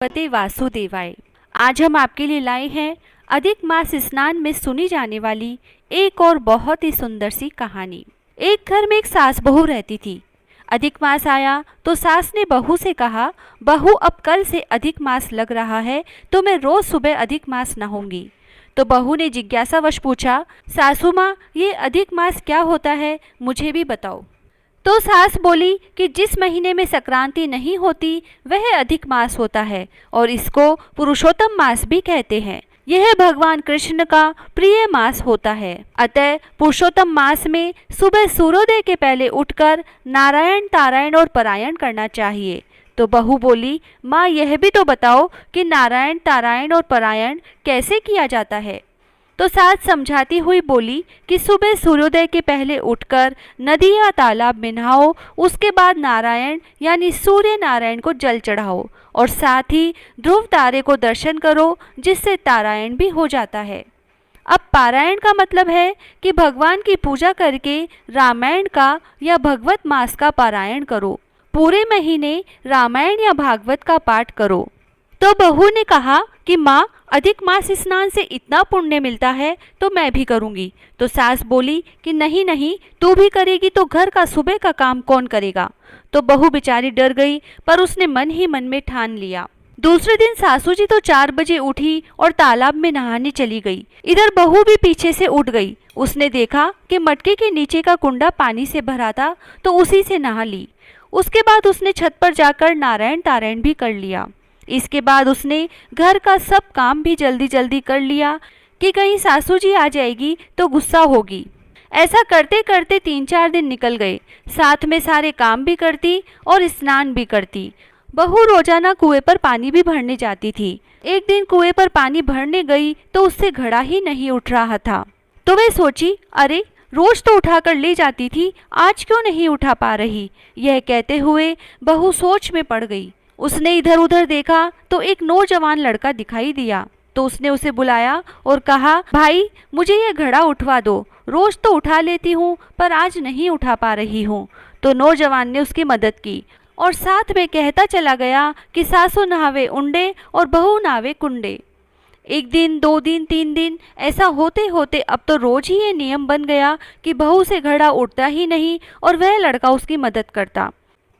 पते वासुदेवाय। आज हम आपके लिए लाए हैं अधिक मास स्नान में सुनी जाने वाली एक और बहुत ही सुंदर सी कहानी। एक घर में एक सास बहू रहती थी। अधिक मास आया तो सास ने बहू से कहा, बहू अब कल से अधिक मास लग रहा है तो मैं रोज सुबह अधिक मास नहाऊंगी। तो बहू ने जिज्ञासावश पूछा, सासू माँ ये अधिक मास क्या होता है, मुझे भी बताओ। तो सास बोली कि जिस महीने में संक्रांति नहीं होती वह अधिक मास होता है और इसको पुरुषोत्तम मास भी कहते हैं। यह भगवान कृष्ण का प्रिय मास होता है। अतः पुरुषोत्तम मास में सुबह सूर्योदय के पहले उठकर नारायण तारायण और पारायण करना चाहिए। तो बहू बोली, माँ यह भी तो बताओ कि नारायण तारायण और पारायण कैसे किया जाता है। तो सास समझाती हुई बोली कि सुबह सूर्योदय के पहले उठकर नदी या तालाब में नहाओ, उसके बाद नारायण यानी सूर्य नारायण को जल चढ़ाओ और साथ ही ध्रुव तारे को दर्शन करो, जिससे तारायण भी हो जाता है। अब पारायण का मतलब है कि भगवान की पूजा करके रामायण का या भगवत मास का पारायण करो। पूरे महीने रामायण या भागवत का पाठ करो। तो बहू ने कहा कि माँ अधिक मास स्नान से इतना पुण्य मिलता है तो मैं भी करूँगी। तो सास बोली कि नहीं नहीं, तू भी करेगी तो घर का सुबह का काम कौन करेगा। तो बहू बेचारी डर गई, पर उसने मन ही मन में ठान लिया। दूसरे दिन सासू जी तो 4 बजे उठी और तालाब में नहाने चली गई। इधर बहू भी पीछे से उठ गई। उसने देखा कि मटके के नीचे का कुंडा पानी से भरा था, तो उसी से नहा ली। उसके बाद उसने छत पर जाकर नारायण तारायण भी कर लिया। इसके बाद उसने घर का सब काम भी जल्दी जल्दी कर लिया कि कहीं सासू जी आ जाएगी तो गुस्सा होगी। ऐसा करते करते 3-4 दिन निकल गए। साथ में सारे काम भी करती और स्नान भी करती। बहू रोजाना कुएं पर पानी भी भरने जाती थी। एक दिन कुएं पर पानी भरने गई तो उससे घड़ा ही नहीं उठ रहा था। तो वह सोची, अरे रोज तो उठाकर ले जाती थी, आज क्यों नहीं उठा पा रही। यह कहते हुए बहू सोच में पड़ गई। उसने इधर उधर देखा तो एक नौजवान लड़का दिखाई दिया। तो उसने उसे बुलाया और कहा, भाई मुझे यह घड़ा उठवा दो, रोज तो उठा लेती हूँ पर आज नहीं उठा पा रही हूँ। तो नौजवान ने उसकी मदद की और साथ में कहता चला गया कि सासू नहावे उंडे और बहू नहावे कुंडे। 1 दिन 2 दिन 3 दिन ऐसा होते होते अब तो रोज ही ये नियम बन गया कि बहू से घड़ा उठता ही नहीं और वह लड़का उसकी मदद करता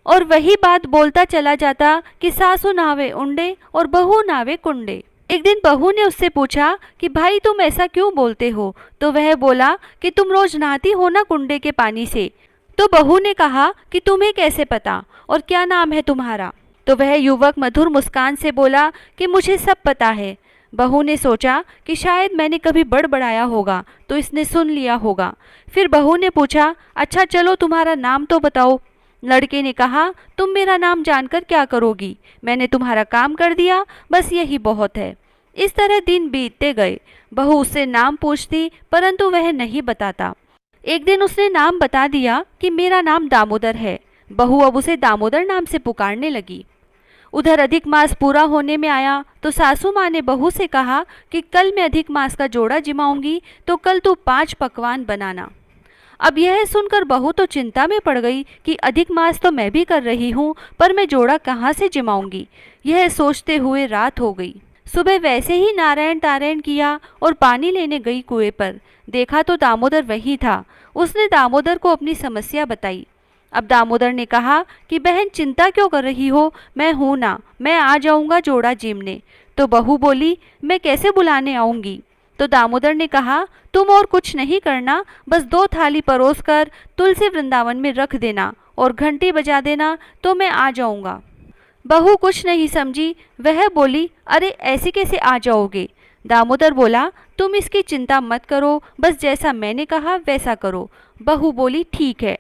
और वही बात बोलता चला जाता कि सासू नावे उंडे और बहू नावे कुंडे। एक दिन बहू ने उससे पूछा कि भाई तुम ऐसा क्यों बोलते हो। तो वह बोला कि तुम रोज नहाती हो ना कुंडे के पानी से। तो बहू ने कहा कि तुम्हें कैसे पता और क्या नाम है तुम्हारा। तो वह युवक मधुर मुस्कान से बोला कि मुझे सब पता है। बहू ने सोचा कि शायद मैंने कभी बड़बड़ाया होगा तो इसने सुन लिया होगा। फिर बहू ने पूछा, अच्छा चलो तुम्हारा नाम तो बताओ। लड़के ने कहा, तुम मेरा नाम जानकर क्या करोगी, मैंने तुम्हारा काम कर दिया, बस यही बहुत है। इस तरह दिन बीतते गए। बहू उससे नाम पूछती परंतु वह नहीं बताता। एक दिन उसने नाम बता दिया कि मेरा नाम दामोदर है। बहू अब उसे दामोदर नाम से पुकारने लगी। उधर अधिक मास पूरा होने में आया तो सासू माँ ने बहू से कहा कि कल मैं अधिक मास का जोड़ा जिमाऊंगी तो कल तू 5 पकवान बनाना। अब यह सुनकर बहू तो चिंता में पड़ गई कि अधिक मास तो मैं भी कर रही हूँ, पर मैं जोड़ा कहाँ से जिमाऊंगी। यह सोचते हुए रात हो गई। सुबह वैसे ही नारायण तारायण किया और पानी लेने गई कुएं पर। देखा तो दामोदर वही था। उसने दामोदर को अपनी समस्या बताई। अब दामोदर ने कहा कि बहन चिंता क्यों कर रही हो, मैं हूँ ना, मैं आ जाऊँगा जोड़ा जीमने। तो बहू बोली, मैं कैसे बुलाने आऊँगी। तो दामोदर ने कहा, तुम और कुछ नहीं करना, बस 2 थाली परोस कर तुलसी वृंदावन में रख देना और घंटी बजा देना तो मैं आ जाऊंगा। बहू कुछ नहीं समझी। वह बोली, अरे ऐसे कैसे आ जाओगे। दामोदर बोला, तुम इसकी चिंता मत करो, बस जैसा मैंने कहा वैसा करो। बहू बोली, ठीक है।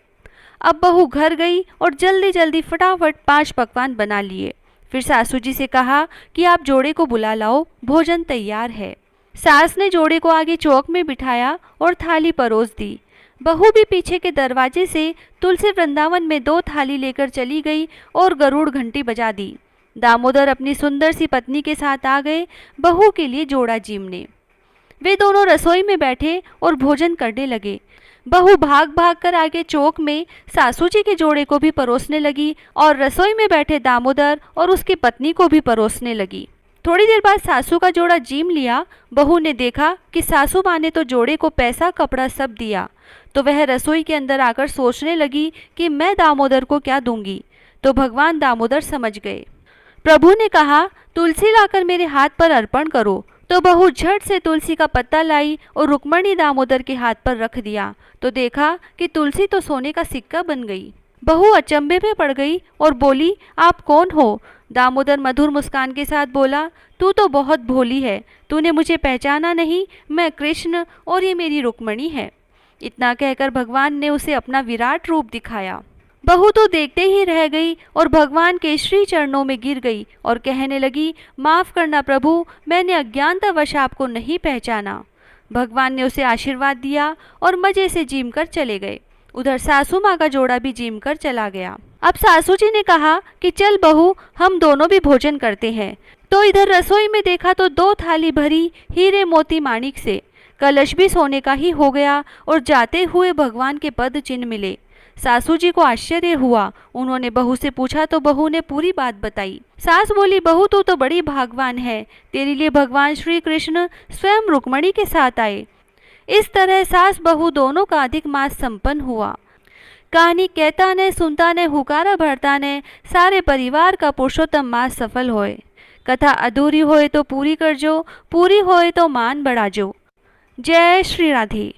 अब बहू घर गई और जल्दी जल्दी फटाफट 5 पकवान बना लिए। फिर सासू जी से कहा कि आप जोड़े को बुला लाओ, भोजन तैयार है। सास ने जोड़े को आगे चौक में बिठाया और थाली परोस दी। बहू भी पीछे के दरवाजे से तुलसी वृंदावन में 2 थाली लेकर चली गई और गरुड़ घंटी बजा दी। दामोदर अपनी सुंदर सी पत्नी के साथ आ गए बहू के लिए जोड़ा जीमने। वे दोनों रसोई में बैठे और भोजन करने लगे। बहू भाग भाग कर आगे चौक में सासू जी के जोड़े को भी परोसने लगी और रसोई में बैठे दामोदर और उसकी पत्नी को भी परोसने लगी। थोड़ी देर बाद सासू का जोड़ा जीम लिया। बहू ने देखा कि सासू माँ ने तो जोड़े को पैसा कपड़ा सब दिया, तो वह रसोई के अंदर आकर सोचने लगी कि मैं दामोदर को क्या दूंगी। तो भगवान दामोदर समझ गए। प्रभु ने कहा, तुलसी लाकर मेरे हाथ पर अर्पण करो। तो बहू झट से तुलसी का पत्ता लाई और रुक्मणी दामोदर के हाथ पर रख दिया, तो देखा कि तुलसी तो सोने का सिक्का बन गई। बहू अचंभे में पड़ गई और बोली, आप कौन हो? दामोदर मधुर मुस्कान के साथ बोला, तू तो बहुत भोली है, तूने मुझे पहचाना नहीं, मैं कृष्ण और ये मेरी रुक्मणी है। इतना कहकर भगवान ने उसे अपना विराट रूप दिखाया। बहू तो देखते ही रह गई और भगवान के श्री चरणों में गिर गई और कहने लगी, माफ़ करना प्रभु, मैंने अज्ञानतावश आपको नहीं पहचाना। भगवान ने उसे आशीर्वाद दिया और मजे से जीम कर चले गए। उधर सासू माँ का जोड़ा भी जीम कर चला गया। अब सासू जी ने कहा कि चल बहू, हम दोनों भी भोजन करते हैं। तो इधर रसोई में देखा तो 2 थाली भरी हीरे मोती माणिक से, कलश भी सोने का ही हो गया और जाते हुए भगवान के पद चिन्ह मिले। सासू जी को आश्चर्य हुआ। उन्होंने बहू से पूछा तो बहू ने पूरी बात बताई। सास बोली, बहू तू तो बड़ी भाग्यवान है, तेरे लिए भगवान श्री कृष्ण स्वयं रुक्मणी के साथ आए। इस तरह सास बहू दोनों का अधिक मास संपन्न हुआ। कहानी कहता ने सुनता ने हुकारा भरता ने, सारे परिवार का पुरुषोत्तम मास सफल होए। कथा अधूरी होए तो पूरी कर जो, पूरी होए तो मान बढ़ा जो। जय श्री राधे।